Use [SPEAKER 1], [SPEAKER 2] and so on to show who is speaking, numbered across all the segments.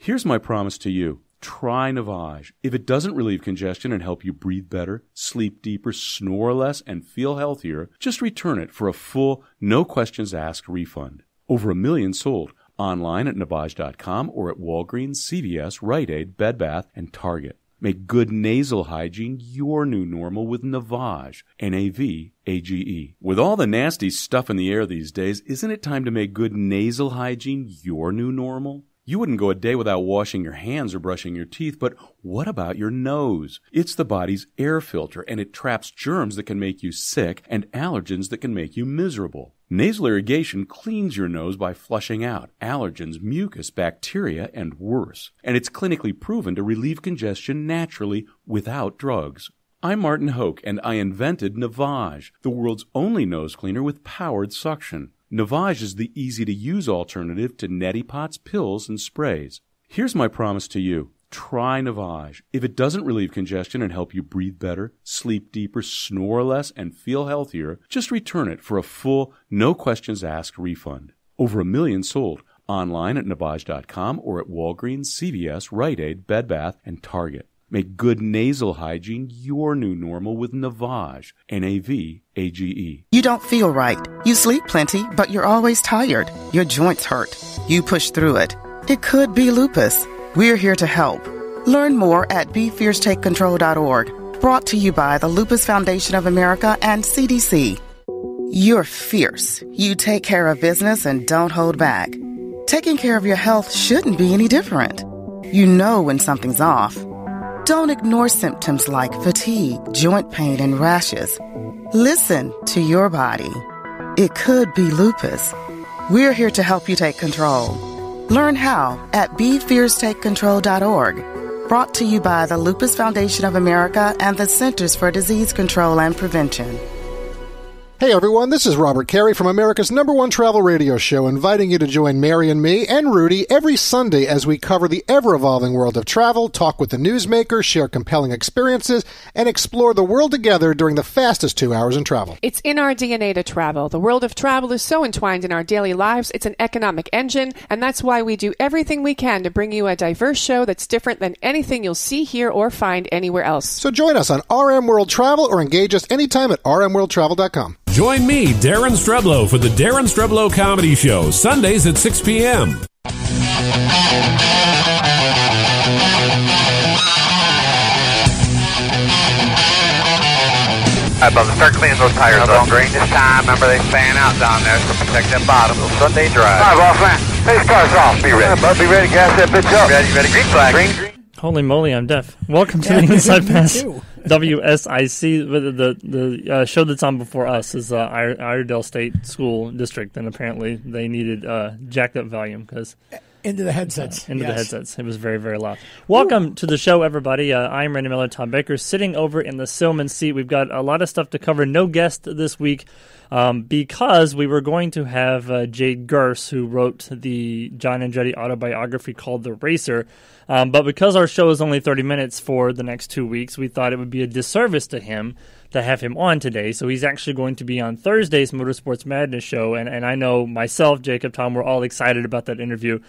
[SPEAKER 1] Here's my promise to you. Try Navage. If it doesn't relieve congestion and help you breathe better, sleep deeper, snore less, and feel healthier, just return it for a full, no-questions-asked refund. Over 1 million sold. Online at Navage.com or at Walgreens, CVS, Rite Aid, Bed Bath, and Target. Make good nasal hygiene your new normal with Navage. Navage. With all the nasty stuff in the air these days, isn't it time to make good nasal hygiene your new normal? You wouldn't go a day without washing your hands or brushing your teeth, but what about your nose? It's the body's air filter, and it traps germs that can make you sick and allergens that can make you miserable. Nasal irrigation cleans your nose by flushing out allergens, mucus, bacteria, and worse. And it's clinically proven to relieve congestion naturally without drugs. I'm Martin Hoke, and I invented Navage, the world's only nose cleaner with powered suction. Navage is the easy-to-use alternative to neti pots, pills, and sprays. Here's my promise to you. Try Navage. If it doesn't relieve congestion and help you breathe better, sleep deeper, snore less, and feel healthier, just return it for a full, no-questions-asked refund. Over 1 million sold. Online at Navage.com or at Walgreens, CVS, Rite Aid, Bed Bath, and Target. Make good nasal hygiene your new normal with Navage. Navage.
[SPEAKER 2] You don't feel right. You sleep plenty, but you're always tired. Your joints hurt. You push through it. It could be lupus. We're here to help. Learn more at BeFierceTakeControl.org. Brought to you by the Lupus Foundation of America and CDC. You're fierce. You take care of business and don't hold back. Taking care of your health shouldn't be any different. You know when something's off. Don't ignore symptoms like fatigue, joint pain, and rashes. Listen to your body. It could be lupus. We're here to help you take control. Learn how at BeFierceTakeControl.org. Brought to you by the Lupus Foundation of America and the Centers for Disease Control and Prevention.
[SPEAKER 3] Hey everyone, this is Robert Carey from America's #1 travel radio show, inviting you to join Mary and me and Rudy every Sunday as we cover the ever-evolving world of travel, talk with the newsmakers, share compelling experiences, and explore the world together during the fastest 2 hours in travel.
[SPEAKER 4] It's in our DNA to travel. The world of travel is so entwined in our daily lives. It's an economic engine, and that's why we do everything we can to bring you a diverse show that's different than anything you'll see here or find anywhere else.
[SPEAKER 3] So join us on RM World Travel or engage us anytime at rmworldtravel.com.
[SPEAKER 5] Join me, Darren Streblow, for the Darren Streblow Comedy Show, Sundays at 6 p.m.
[SPEAKER 6] Above, start cleaning those tires up. During this time, remember they fan out down there, so protect that bottom. Sunday drive. All right, boss man. Hey, car's off. Be ready. Bud, be ready. Gas that bitch up. Ready. Green flag. Green.
[SPEAKER 7] Holy moly, I'm deaf. Welcome to the Inside Pass. WSIC. The show that's on before us is Iredell State School District, and apparently they needed jacked up volume because
[SPEAKER 8] into the headsets.
[SPEAKER 7] The headsets. It was very, very loud. Welcome to the show, everybody. I'm Randy Miller, Tom Baker, sitting over in the Silman seat. We've got a lot of stuff to cover. No guest this week because we were going to have Jade Gurse, who wrote the John Andretti autobiography called The Racer. But because our show is only 30 minutes for the next 2 weeks, we thought it would be a disservice to him to have him on today. So he's actually going to be on Thursday's Motorsports Madness show. And I know myself, Jacob, Tom, we're all excited about that interview.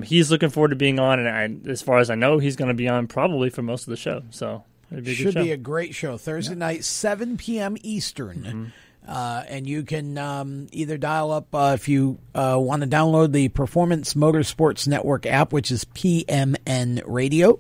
[SPEAKER 7] He's looking forward to being on. And as far as I know, he's going to be on probably for most of the show. So it'd be a good show.
[SPEAKER 8] Be a great show. Thursday night, 7 p.m. Eastern. Mm-hmm. And you can either dial up if you want to download the Performance Motorsports Network app, which is PMN Radio.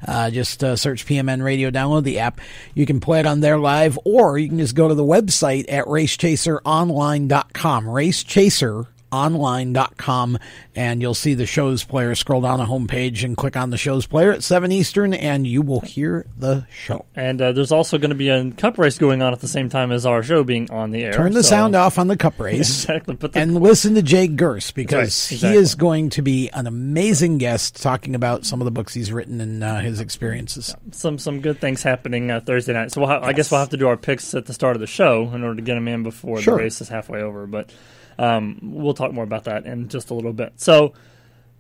[SPEAKER 8] Just search PMN Radio, download the app. You can play it on there live, or you can just go to the website at racechaseronline.com. Racechaseronline.com, and you'll see the show's player. Scroll down the homepage and click on the show's player at 7 Eastern, and you will hear the show.
[SPEAKER 7] And there's also going to be a cup race going on at the same time as our show being on the air.
[SPEAKER 8] Turn the sound off on the cup race.
[SPEAKER 7] Exactly.
[SPEAKER 8] And listen to Jake Gurse, because he is going to be an amazing guest talking about some of the books he's written and his experiences.
[SPEAKER 7] Yeah, some good things happening Thursday night. So I guess we'll have to do our picks at the start of the show in order to get them in before the race is halfway over. But we'll talk more about that in just a little bit. So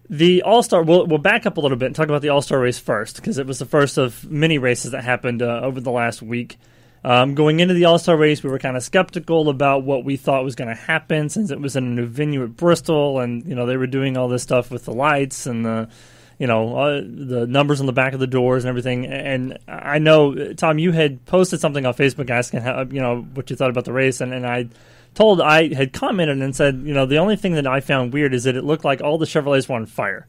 [SPEAKER 7] the All-Star, we'll back up a little bit and talk about the All-Star race first, because it was the first of many races that happened over the last week. Going into the All-Star race, we were kind of skeptical about what we thought was going to happen, since it was in a new venue at Bristol, and they were doing all this stuff with the lights and the the numbers on the back of the doors and everything. And I know, Tom, you had posted something on Facebook asking how, what you thought about the race, and I had commented and said, the only thing that I found weird is that it looked like all the Chevrolets were on fire,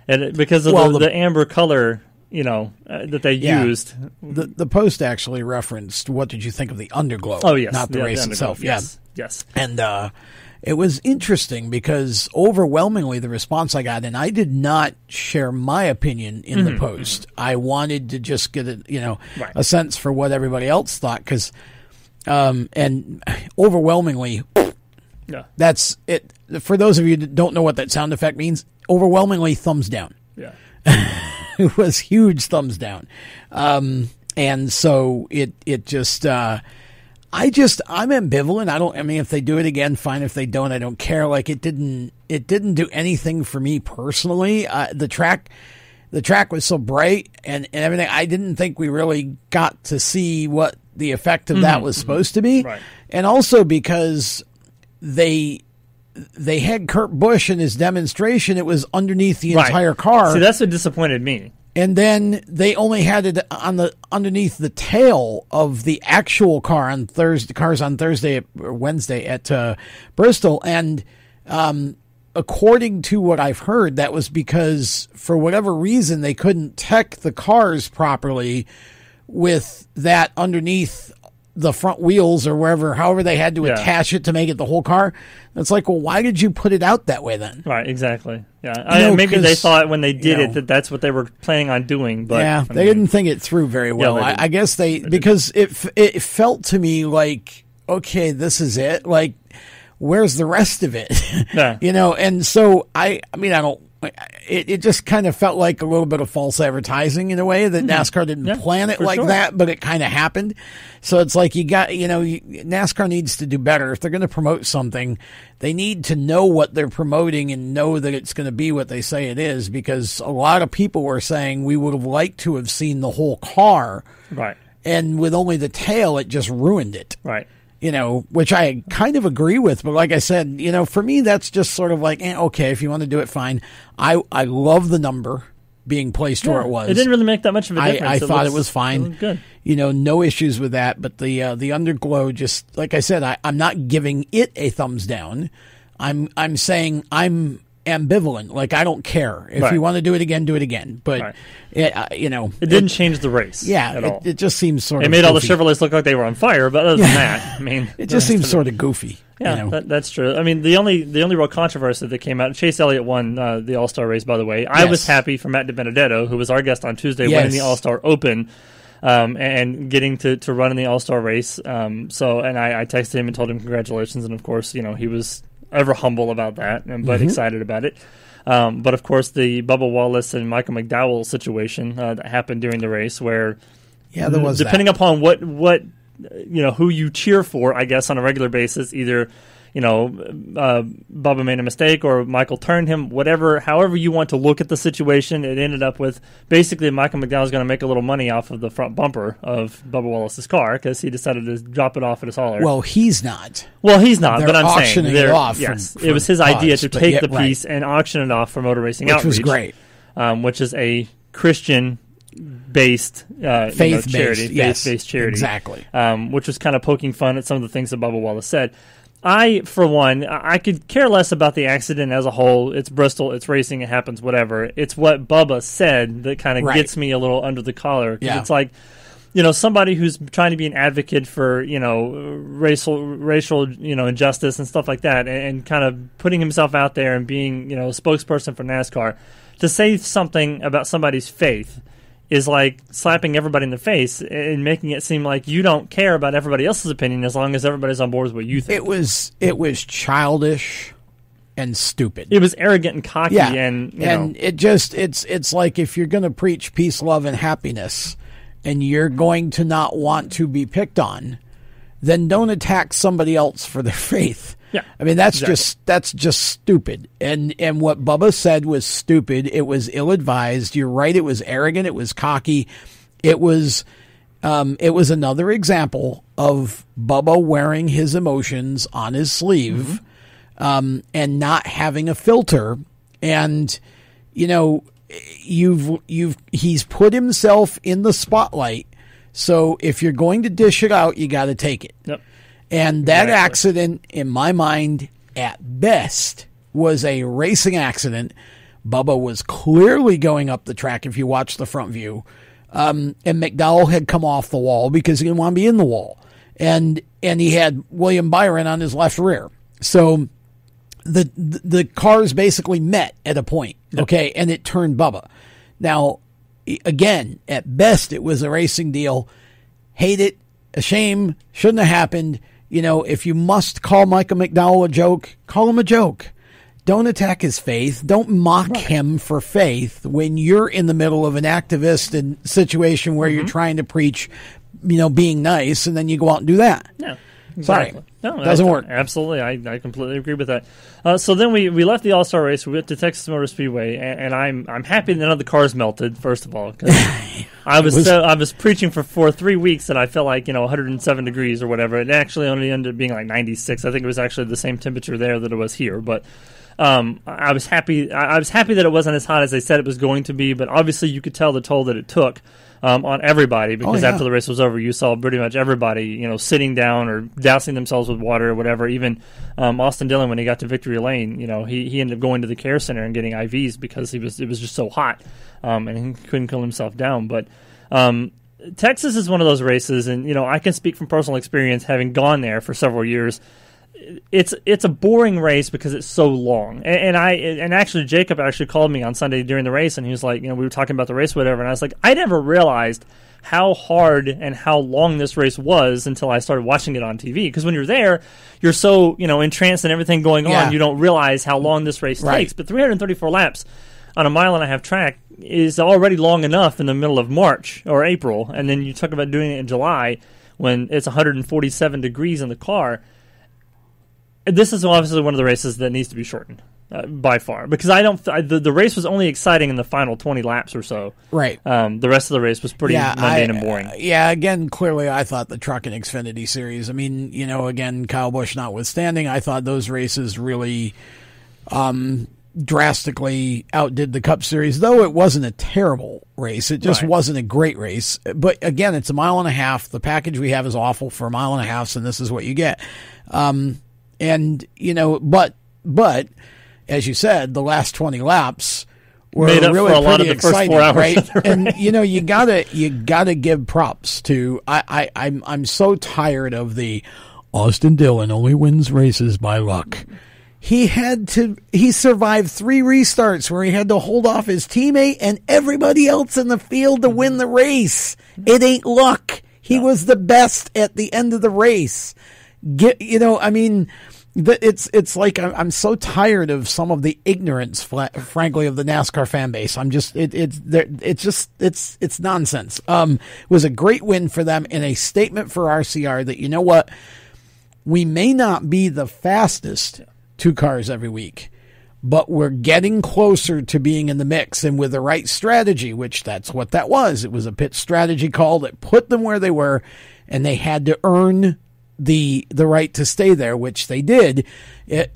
[SPEAKER 7] and because of the amber color, that they used.
[SPEAKER 8] The post actually referenced, what did you think of the underglow?
[SPEAKER 7] Oh, yes.
[SPEAKER 8] Not the race itself.
[SPEAKER 7] Yes.
[SPEAKER 8] And it was interesting because overwhelmingly the response I got, and I did not share my opinion in the post. I wanted to just get a sense for what everybody else thought, because and overwhelmingly, that's it. For those of you that don't know what that sound effect means, overwhelmingly thumbs down.
[SPEAKER 7] Yeah.
[SPEAKER 8] It was huge thumbs down. And so it just, I'm ambivalent. If they do it again, fine. If they don't, I don't care. Like, it didn't do anything for me personally. The track was so bright and everything. I didn't think we really got to see what the effect of that was supposed to be.
[SPEAKER 7] Right.
[SPEAKER 8] And also because they had Kurt Busch in his demonstration. It was underneath the entire car.
[SPEAKER 7] See, that's what disappointed me.
[SPEAKER 8] And then they only had it underneath the tail of the actual car on Thursday or Wednesday at Bristol. And according to what I've heard, that was because for whatever reason they couldn't tech the cars properly with that underneath the front wheels or however they had to attach it to make it the whole car. It's like, well, why did you put it out that way then?
[SPEAKER 7] Right, exactly. Yeah, maybe they thought when they did it that's what they were planning on doing. But
[SPEAKER 8] they didn't think it through very well. I guess because it felt to me like, okay, this is it. Like, where's the rest of it?
[SPEAKER 7] Yeah.
[SPEAKER 8] And so I don't. It just kind of felt like a little bit of false advertising in a way that NASCAR didn't plan it like that, but it kind of happened. So it's like NASCAR needs to do better. If they're going to promote something, they need to know what they're promoting and know that it's going to be what they say it is, because a lot of people were saying we would have liked to have seen the whole car.
[SPEAKER 7] Right.
[SPEAKER 8] And with only the tail, it just ruined it.
[SPEAKER 7] Right.
[SPEAKER 8] Which I kind of agree with. But like I said, for me, that's just sort of like, okay, if you want to do it, fine. I love the number being placed where it was.
[SPEAKER 7] It didn't really make that much of a difference.
[SPEAKER 8] I thought it was fine.
[SPEAKER 7] It was good.
[SPEAKER 8] No issues with that. But the underglow, just like I said, I'm not giving it a thumbs down. I'm saying I'm ambivalent. Like, I don't care. If you want to do it again, do it again. But,
[SPEAKER 7] it didn't change the race.
[SPEAKER 8] Yeah,
[SPEAKER 7] at all.
[SPEAKER 8] It just seems sort of
[SPEAKER 7] It made
[SPEAKER 8] goofy.
[SPEAKER 7] all the Chevrolets look like they were on fire, but other than that,
[SPEAKER 8] it just seems sort of goofy.
[SPEAKER 7] Yeah, that's true. The only real controversy that came out, Chase Elliott won the All-Star race, by the way. I was happy for Matt DiBenedetto, who was our guest on Tuesday, winning the All-Star Open. And getting to run in the All-Star race. And I texted him and told him congratulations, and of course, he was ever humble about that, but excited about it. But of course, the Bubba Wallace and Michael McDowell situation that happened during the race, where
[SPEAKER 8] there was
[SPEAKER 7] depending upon what who you cheer for, I guess on a regular basis, either Bubba made a mistake or Michael turned him, however you want to look at the situation, it ended up with basically Michael McDowell's going to make a little money off of the front bumper of Bubba Wallace's car because he decided to drop it off at his hauler.
[SPEAKER 8] Well, he's not.
[SPEAKER 7] But I'm saying
[SPEAKER 8] it off.
[SPEAKER 7] It was his idea to take the piece and auction it off for Motor Racing Outreach,
[SPEAKER 8] which was great.
[SPEAKER 7] Which is a Christian-based faith-based charity,
[SPEAKER 8] exactly.
[SPEAKER 7] Which was kind of poking fun at some of the things that Bubba Wallace said. I, for one, I could care less about the accident as a whole. It's Bristol, it's racing, it happens, whatever. It's what Bubba said that kind of gets me a little under the collar. Yeah. It's like, somebody who's trying to be an advocate for, racial, injustice and stuff like that, and kind of putting himself out there and being, a spokesperson for NASCAR, to say something about somebody's faith is like slapping everybody in the face and making it seem like you don't care about everybody else's opinion as long as everybody's on board with what you think.
[SPEAKER 8] It was childish and stupid.
[SPEAKER 7] It was arrogant and cocky, and
[SPEAKER 8] it's like if you're going to preach peace, love, and happiness, and you're going to not want to be picked on, then don't attack somebody else for their faith.
[SPEAKER 7] Yeah,
[SPEAKER 8] that's just stupid. And what Bubba said was stupid. It was ill-advised. You're right. It was arrogant. It was cocky. It was another example of Bubba wearing his emotions on his sleeve, and not having a filter. And he's put himself in the spotlight. So if you're going to dish it out, you got to take it.
[SPEAKER 7] Yep.
[SPEAKER 8] And that accident, in my mind, at best, was a racing accident. Bubba was clearly going up the track if you watch the front view. And McDowell had come off the wall because he didn't want to be in the wall. And he had William Byron on his left rear. So the cars basically met at a point, okay, and it turned Bubba. Now, again, at best, it was a racing deal. Hate it, a shame, shouldn't have happened. You know, if you must call Michael McDowell a joke, call him a joke. Don't attack his faith. Don't mock him for faith when you're in the middle of an activist and situation where you're trying to preach, you know, being nice, and then you go out and do that.
[SPEAKER 7] Yeah. Exactly.
[SPEAKER 8] Sorry. No, doesn't work.
[SPEAKER 7] Absolutely. I completely agree with that. So then we left the All-Star race. We went to Texas Motor Speedway, and I'm happy that none of the cars melted, first of all, because I was preaching for 3 weeks that I felt like, 107 degrees or whatever. It actually only ended up being like 96. I think it was actually the same temperature there that it was here, but I was happy. I was happy that it wasn't as hot as they said it was going to be, but obviously you could tell the toll that it took on everybody, because after the race was over, you saw pretty much everybody, sitting down or dousing themselves with water or whatever. Even Austin Dillon, when he got to Victory Lane, he ended up going to the care center and getting IVs because it was just so hot, and he couldn't cool himself down. But Texas is one of those races, and I can speak from personal experience, having gone there for several years. It's a boring race because it's so long, and actually Jacob actually called me on Sunday during the race, and he was like, we were talking about the race, or whatever, and I was like, I never realized how hard and how long this race was until I started watching it on TV. Because when you're there, you're so entranced in everything going on, you don't realize how long this race takes. But 334 laps on a 1.5 mile track is already long enough in the middle of March or April, and then you talk about doing it in July when it's 147 degrees in the car. This is obviously one of the races that needs to be shortened by far, because the race was only exciting in the final 20 laps or so.
[SPEAKER 8] Right.
[SPEAKER 7] The rest of the race was pretty mundane and boring.
[SPEAKER 8] Again, clearly I thought the Truck and Xfinity Series, again, Kyle Busch notwithstanding, I thought those races really drastically outdid the Cup Series, though it wasn't a terrible race. It just wasn't a great race. But again, it's a 1.5 miles. The package we have is awful for a 1.5 miles, and this is what you get. But as you said, the last 20 laps were
[SPEAKER 7] made up
[SPEAKER 8] really
[SPEAKER 7] for a lot of the
[SPEAKER 8] exciting,
[SPEAKER 7] first 4 hours,
[SPEAKER 8] right? And you gotta give props to. I'm so tired of the Austin Dillon only wins races by luck. He survived 3 restarts where he had to hold off his teammate and everybody else in the field to win the race. It ain't luck. He was the best at the end of the race. It's like I'm so tired of some of the ignorance, frankly, of the NASCAR fan base. It's nonsense. It was a great win for them and a statement for RCR that, we may not be the fastest 2 cars every week, but we're getting closer to being in the mix, and with the right strategy, which that's what that was. It was a pit strategy call that put them where they were, and they had to earn the right to stay there, which they did, I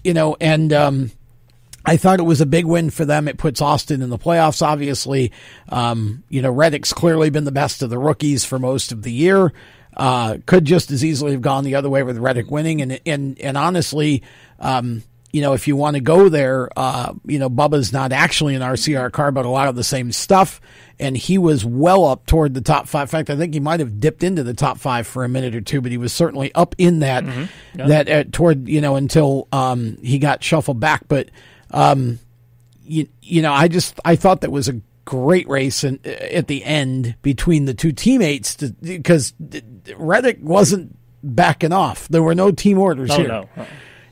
[SPEAKER 8] thought it was a big win for them. It puts Austin in the playoffs, obviously. Reddick's clearly been the best of the rookies for most of the year. Could just as easily have gone the other way with Reddick winning. And honestly, if you want to go there, Bubba's not actually an RCR car, but a lot of the same stuff. And he was well up toward the top 5. In fact, I think he might have dipped into the top 5 for a minute or two, but he was certainly up in that, toward, until, he got shuffled back. But, I thought that was a great race at the end between the 2 teammates because Reddick wasn't backing off. There were no team orders here.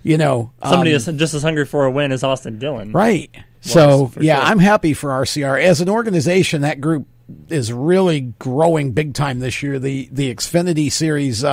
[SPEAKER 8] No.
[SPEAKER 7] Somebody is just as hungry for a win as Austin Dillon.
[SPEAKER 8] Right. So, I'm happy for RCR. As an organization, that group is really growing big time this year. The Xfinity Series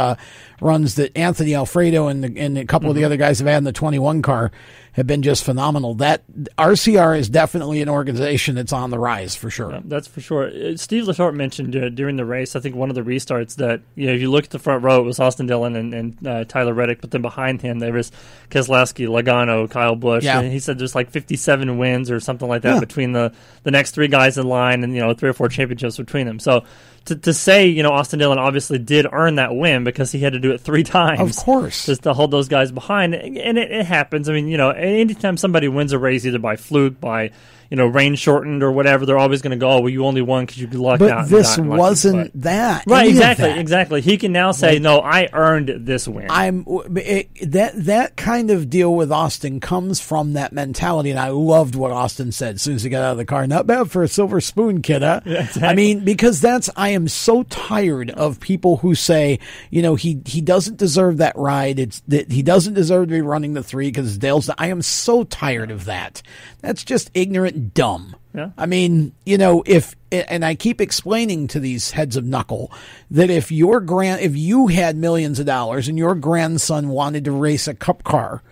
[SPEAKER 8] runs that Anthony Alfredo and a couple of the other guys have had in the 21 car have been just phenomenal. That RCR is definitely an organization that's on the rise for sure.
[SPEAKER 7] Yeah, that's for sure. Steve Letarte mentioned during the race, I think one of the restarts that, if you look at the front row, it was Austin Dillon and Tyler Reddick, but then behind him there was Keselowski, Logano, Kyle Busch, and he said there's like 57 wins or something like that between the next three guys in line, and 3 or 4 championships between them. So to say, Austin Dillon obviously did earn that win because he had to do it 3 times.
[SPEAKER 8] Of course.
[SPEAKER 7] Just to hold those guys behind. And it happens. I mean, anytime somebody wins a race, either by fluke, by, rain shortened or whatever, they're always going to go, oh, well, you only won because you lucked out.
[SPEAKER 8] But this wasn't that.
[SPEAKER 7] Right, exactly. He can now say, no, I earned this win.
[SPEAKER 8] That kind of deal with Austin comes from that mentality, and I loved what Austin said as soon as he got out of the car. Not bad for a silver spoon, kid, huh?
[SPEAKER 7] Yeah, exactly.
[SPEAKER 8] I mean, because I am so tired of people who say, he doesn't deserve that ride. It's that he doesn't deserve to be running the 3 because Dale's. I am so tired of that. That's just ignorant and dumb.
[SPEAKER 7] Yeah.
[SPEAKER 8] I mean, and I keep explaining to these heads of knuckle that if you had millions of dollars and your grandson wanted to race a cup car,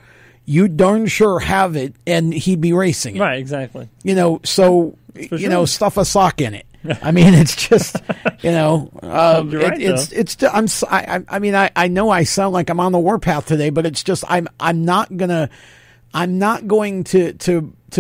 [SPEAKER 8] you darn sure have it and he'd be racing it.
[SPEAKER 7] Right, exactly.
[SPEAKER 8] Stuff a sock in it. I mean, it's just,
[SPEAKER 7] You're right,
[SPEAKER 8] I know I sound like I'm on the warpath today, but it's just, I'm not going to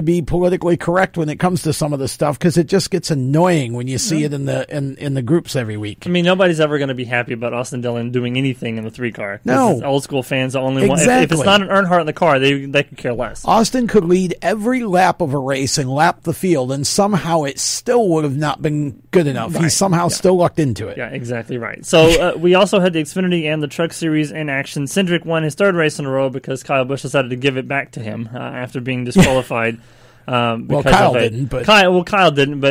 [SPEAKER 8] be politically correct when it comes to some of the stuff because it just gets annoying when you see it in the groups every week.
[SPEAKER 7] I mean, nobody's ever going to be happy about Austin Dillon doing anything in the 3 car.
[SPEAKER 8] No,
[SPEAKER 7] old school fans the only one. If it's not an Earnhardt in the car, they could care less.
[SPEAKER 8] Austin could lead every lap of a race and lap the field, and somehow it still would have not been good enough. He somehow still lucked into it.
[SPEAKER 7] Yeah, exactly right. So we also had the Xfinity and the Truck Series in action. Cindric won his 3rd race in a row because Kyle Busch decided to give it back to him after being disqualified.
[SPEAKER 8] Kyle didn't, but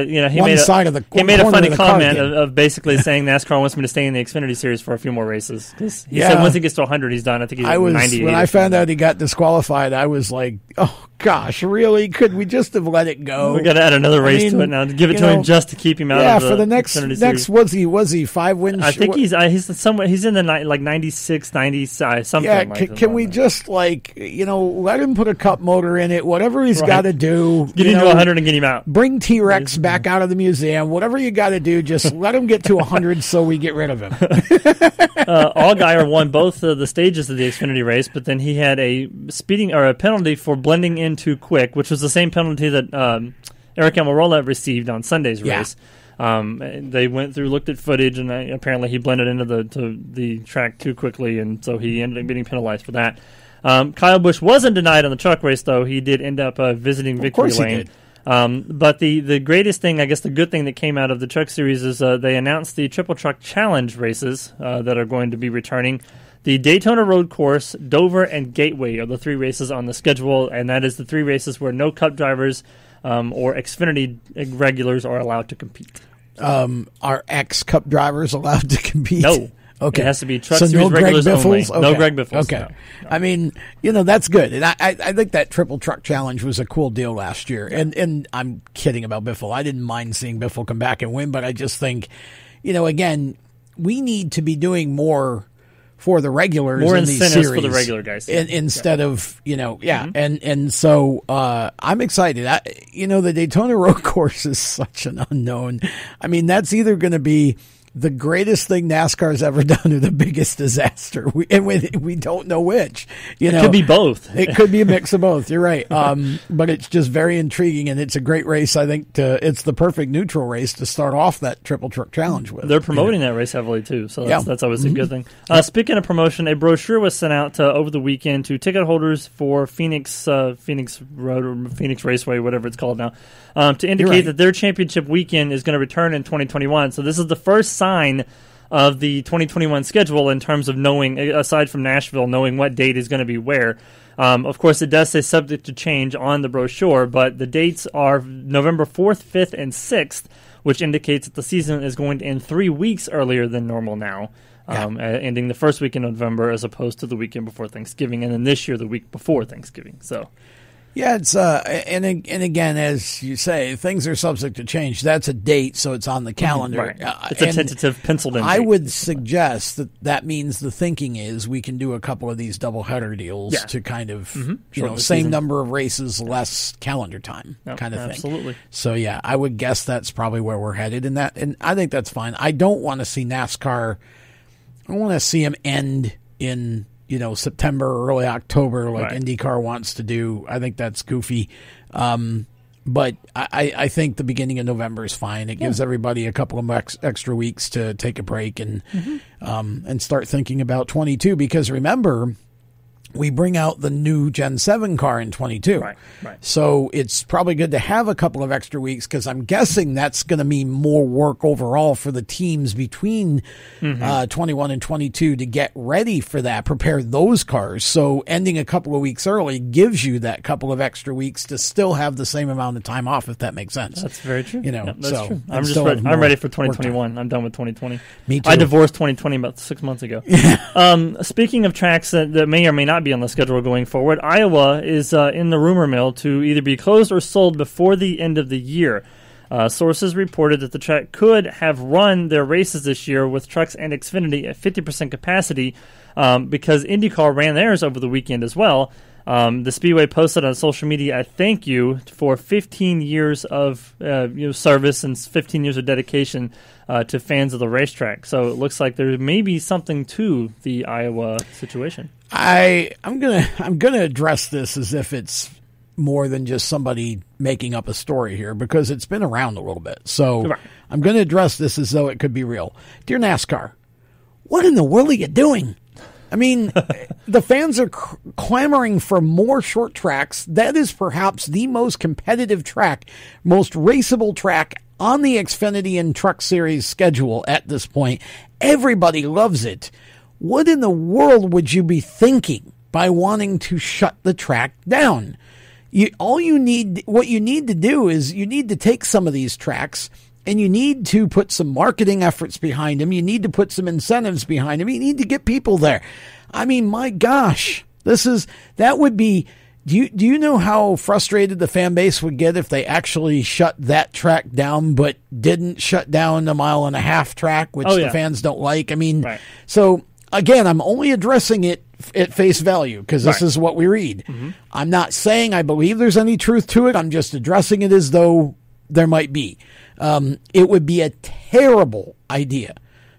[SPEAKER 7] he made a funny comment of basically saying NASCAR wants me to stay in the Xfinity Series for a few more races. He said once he gets to 100, he's done. I think he's at 98.
[SPEAKER 8] When I found out he got disqualified, I was like, oh gosh, really? Could we just have let it go?
[SPEAKER 7] We got to add another race to it now to give it to him just to keep him out.
[SPEAKER 8] Yeah,
[SPEAKER 7] of the
[SPEAKER 8] for the next was he 5 wins?
[SPEAKER 7] I think he's in the 96, 90 something.
[SPEAKER 8] Yeah,
[SPEAKER 7] like
[SPEAKER 8] can we just let him put a cup motor in it? Whatever he's got to do.
[SPEAKER 7] Get him to 100 and get him out.
[SPEAKER 8] Bring T-Rex back out of the museum. Whatever you got to do, just let him get to 100 so we get rid of him.
[SPEAKER 7] Allgaier won both the stages of the Xfinity race, but then he had a penalty for blending in too quick, which was the same penalty that Eric Almirola received on Sunday's race. They went through, looked at footage, and apparently he blended into the track too quickly, and so he ended up getting penalized for that. Kyle Busch wasn't denied on the truck race, though. He did end up visiting Victory Lane. But the greatest thing, I guess the good thing that came out of the Truck Series is they announced the Triple Truck Challenge races that are going to be returning. The Daytona Road Course, Dover, and Gateway are the 3 races on the schedule, and that is the 3 races where no Cup drivers or Xfinity regulars are allowed to compete.
[SPEAKER 8] Are ex-Cup drivers allowed to compete?
[SPEAKER 7] No.
[SPEAKER 8] Okay.
[SPEAKER 7] It has to be Truck Series regulars only.
[SPEAKER 8] Okay.
[SPEAKER 7] No Greg Biffles.
[SPEAKER 8] Okay.
[SPEAKER 7] No.
[SPEAKER 8] I mean, that's good. And I think that Triple Truck Challenge was a cool deal last year. And I'm kidding about Biffle. I didn't mind seeing Biffle come back and win, but I just think, again, we need to be doing more for the regulars
[SPEAKER 7] more
[SPEAKER 8] in
[SPEAKER 7] incentives
[SPEAKER 8] these series
[SPEAKER 7] for the regular guys.
[SPEAKER 8] Instead of, and so I'm excited. The Daytona Road Course is such an unknown. I mean, that's either going to be the greatest thing NASCAR's ever done or the biggest disaster. We don't know which.
[SPEAKER 7] It could be both.
[SPEAKER 8] It could be a mix of both. You're right. But it's just very intriguing, and it's a great race. I think it's the perfect neutral race to start off that Triple Truck Challenge with.
[SPEAKER 7] They're promoting that race heavily, too, so that's always a good thing. Speaking of promotion, a brochure was sent out over the weekend to ticket holders for Phoenix Road or Phoenix Raceway, whatever it's called now, to indicate that their championship weekend is going to return in 2021. So this is the first sign of the 2021 schedule in terms of knowing, aside from Nashville, knowing what date is going to be where. Of course, it does say subject to change on the brochure, but the dates are November 4th, 5th, and 6th, which indicates that the season is going to end 3 weeks earlier than normal now, ending the first week in November as opposed to the weekend before Thanksgiving, and then this year the week before Thanksgiving. So
[SPEAKER 8] Yeah, it's and again, as you say, things are subject to change. That's a date, so it's on the calendar.
[SPEAKER 7] Right. It's a tentative penciled in.
[SPEAKER 8] I would suggest that means the thinking is we can do a couple of these doubleheader deals to kind of same
[SPEAKER 7] season.
[SPEAKER 8] number of races, less calendar time, kind of thing.
[SPEAKER 7] Absolutely.
[SPEAKER 8] So yeah, I would guess that's probably where we're headed in that, and I think that's fine. I don't want to see NASCAR. I want to see them end in September or early October like IndyCar wants to do. I think that's goofy. But I think the beginning of November is fine. It gives everybody a couple of extra weeks to take a break and start thinking about 22. Because remember, we bring out the new Gen 7 car in 22.
[SPEAKER 7] Right.
[SPEAKER 8] So it's probably good to have a couple of extra weeks because I'm guessing that's going to mean more work overall for the teams between 21 and 22 to get ready for that, prepare those cars. So ending a couple of weeks early gives you that couple of extra weeks to still have the same amount of time off, if that makes sense.
[SPEAKER 7] That's very true.
[SPEAKER 8] That's
[SPEAKER 7] true. I'm ready for 2021. I'm done with 2020.
[SPEAKER 8] Me too.
[SPEAKER 7] I divorced 2020 about 6 months ago. Speaking of tracks that may or may not be on the schedule going forward, Iowa is in the rumor mill to either be closed or sold before the end of the year. Sources reported that the track could have run their races this year with trucks and Xfinity at 50% capacity because IndyCar ran theirs over the weekend as well. The Speedway posted on social media a thank you for 15 years of service and 15 years of dedication to fans of the racetrack. So it looks like there may be something to the Iowa situation.
[SPEAKER 8] I'm gonna address this as if it's more than just somebody making up a story here because it's been around a little bit. So I'm going to address this as though it could be real. Dear NASCAR, what in the world are you doing? I mean, the fans are clamoring for more short tracks. That is perhaps the most competitive track, most raceable track on the Xfinity and Truck Series schedule at this point. Everybody loves it. What in the world would you be thinking by wanting to shut the track down? What you need to do is you need to take some of these tracks and you need to put some marketing efforts behind them. You need to put some incentives behind them. You need to get people there. I mean, my gosh, that would be. Do you know how frustrated the fan base would get if they actually shut that track down, but didn't shut down the 1.5 mile track, which the fans don't like? I mean, so again, I'm only addressing it at face value because this is what we read. I'm not saying I believe there's any truth to it. I'm just addressing it as though there might be. It would be a terrible idea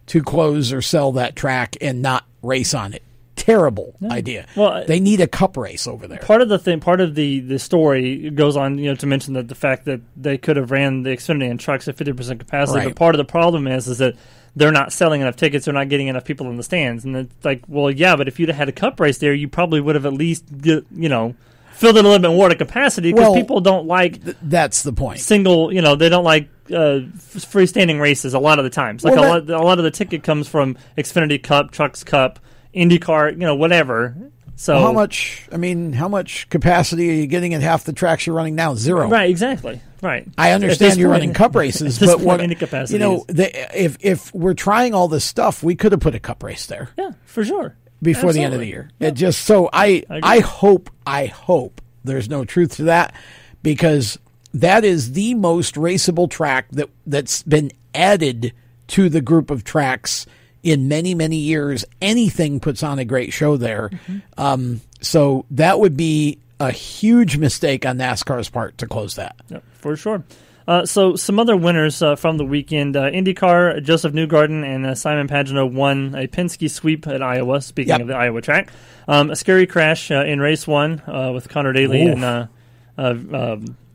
[SPEAKER 8] to close or sell that track and not race on it. Terrible idea. Well, they need a cup race over there.
[SPEAKER 7] Part of the story goes on, to mention that the fact that they could have ran the Xfinity and trucks at 50% capacity. But part of the problem is that they're not selling enough tickets. They're not getting enough people in the stands. And it's like, well, yeah, but if you'd have had a cup race there, you probably would have at least, filled it a little bit more to capacity because people don't like.
[SPEAKER 8] That's the point.
[SPEAKER 7] Single, they don't like freestanding races a lot of the times. Like a lot of the ticket comes from Xfinity Cup, Trucks Cup, IndyCar, whatever. So
[SPEAKER 8] how much capacity are you getting at half the tracks you're running now? Zero.
[SPEAKER 7] Right, exactly. Right.
[SPEAKER 8] I understand you're running cup races, but what
[SPEAKER 7] capacity
[SPEAKER 8] if we're trying all this stuff, we could have put a cup race there.
[SPEAKER 7] Yeah, for sure.
[SPEAKER 8] Before the end of the year. Yeah. It just I hope there's no truth to that because that is the most raceable track that's been added to the group of tracks in many, many years. Anything puts on a great show there. So that would be a huge mistake on NASCAR's part to close that.
[SPEAKER 7] Yep, for sure. So some other winners from the weekend. IndyCar, Joseph Newgarden and Simon Pagenaud won a Penske sweep at Iowa, speaking of the Iowa track. A scary crash in race 1 with Connor Daly and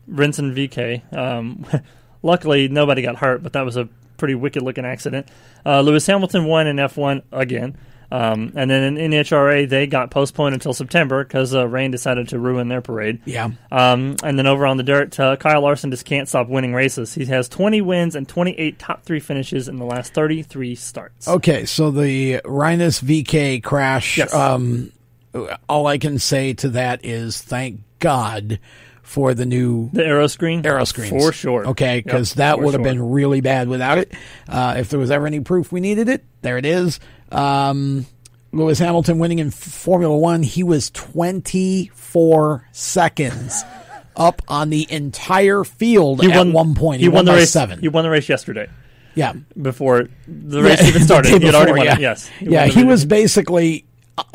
[SPEAKER 7] Vincent VK. Luckily, nobody got hurt, but that was a pretty wicked-looking accident. Lewis Hamilton won in F1 again. And then in NHRA, they got postponed until September because rain decided to ruin their parade.
[SPEAKER 8] Yeah.
[SPEAKER 7] And then over on the dirt, Kyle Larson just can't stop winning races. He has 20 wins and 28 top 3 finishes in the last 33 starts.
[SPEAKER 8] Okay, so the Rinus VK crash, all I can say to that is thank God for the
[SPEAKER 7] aeroscreen?
[SPEAKER 8] Aeroscreens.
[SPEAKER 7] For sure.
[SPEAKER 8] Okay, because that would have been really bad without it. If there was ever any proof we needed it, there it is. Lewis Hamilton winning in Formula One, he was 24 seconds up on the entire field at one point.
[SPEAKER 7] He won the race.
[SPEAKER 8] 7.
[SPEAKER 7] He won the race yesterday.
[SPEAKER 8] Yeah.
[SPEAKER 7] Before the race even started. He had already won it. Yes.
[SPEAKER 8] He was basically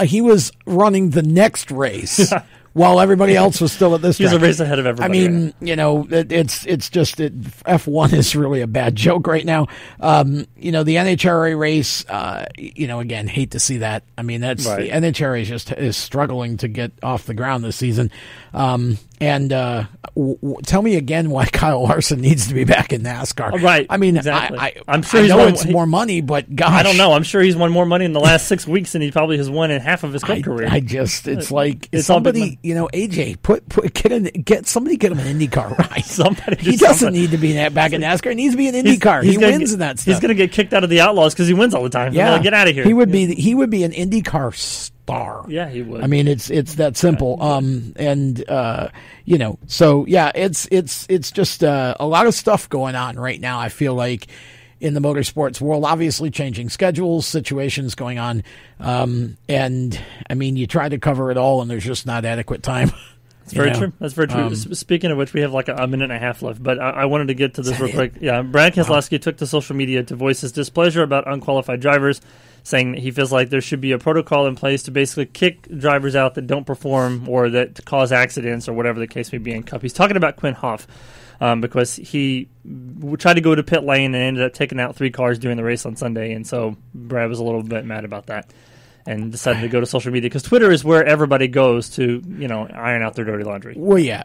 [SPEAKER 8] he was running the next race while everybody else was still at this track.
[SPEAKER 7] He's a race ahead of everybody.
[SPEAKER 8] I mean, it's just F1 is really a bad joke right now. The NHRA race, again, hate to see that. I mean, that's
[SPEAKER 7] right.
[SPEAKER 8] The NHRA is struggling to get off the ground this season. Tell me again why Kyle Larson needs to be back in NASCAR.
[SPEAKER 7] Right.
[SPEAKER 8] I mean,
[SPEAKER 7] exactly.
[SPEAKER 8] I'm
[SPEAKER 7] sure
[SPEAKER 8] I know it's more money, but gosh.
[SPEAKER 7] I don't know. I'm sure he's won more money in the last 6 weeks than he probably has won in half of his Cup career.
[SPEAKER 8] It's like
[SPEAKER 7] it's
[SPEAKER 8] somebody, AJ, get somebody get him an IndyCar ride. He doesn't need to be back in NASCAR. He needs to be in IndyCar. He wins in that stuff.
[SPEAKER 7] He's going to get kicked out of the Outlaws because he wins all the time.
[SPEAKER 8] Yeah,
[SPEAKER 7] get out of here.
[SPEAKER 8] He would be an IndyCar star.
[SPEAKER 7] Yeah, he would.
[SPEAKER 8] I mean, it's that simple. So yeah, it's just a lot of stuff going on right now. I feel like in the motorsports world, obviously changing schedules, situations going on, and I mean, you try to cover it all, and there's just not adequate time.
[SPEAKER 7] That's very true. That's very true. Speaking of which, we have like a minute and a half left, but I wanted to get to this real quick. Yeah, Brad Keselowski took to social media to voice his displeasure about unqualified drivers, saying that he feels like there should be a protocol in place to basically kick drivers out that don't perform or that cause accidents or whatever the case may be in Cup. He's talking about Quinn Houff because he tried to go to pit lane and ended up taking out 3 cars during the race on Sunday, and so Brad was a little bit mad about that and decided to go to social media because Twitter is where everybody goes to, iron out their dirty laundry.
[SPEAKER 8] Well, yeah,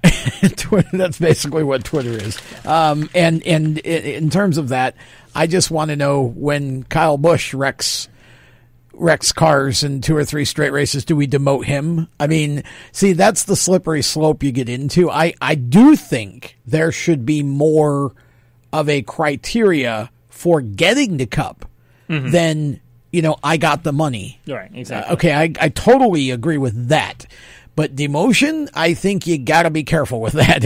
[SPEAKER 8] that's basically what Twitter is. And in terms of that, I just want to know when Kyle Busch wrecks cars in 2 or 3 straight races, do we demote him? I mean, see, that's the slippery slope you get into. I do think there should be more of a criteria for getting the Cup than, I got the money.
[SPEAKER 7] Right, exactly.
[SPEAKER 8] Okay, I totally agree with that. But demotion, I think you got to be careful with that.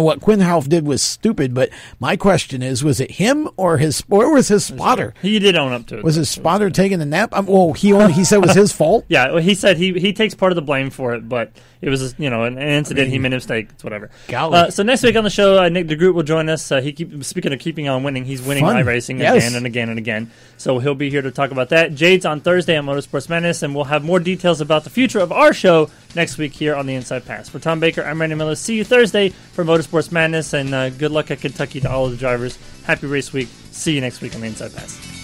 [SPEAKER 8] What Quinn Houff did was stupid, but my question is, was it him or was his spotter?
[SPEAKER 7] He did own up to it.
[SPEAKER 8] Was his spotter taking a nap? He said it was his fault?
[SPEAKER 7] Yeah, well, he said he takes part of the blame for it, but it was an incident. He made a mistake. It's whatever. So next week on the show, Nick DeGroot will join us. Speaking of keeping on winning, he's winning iRacing again and again and again. So he'll be here to talk about that. Jade's on Thursday on Motorsports Madness, and we'll have more details about the future of our show next week here on the Inside Pass. For Tom Baker, I'm Randy Miller. See you Thursday for Motorsports Madness, and good luck at Kentucky to all of the drivers. Happy race week. See you next week on the Inside Pass.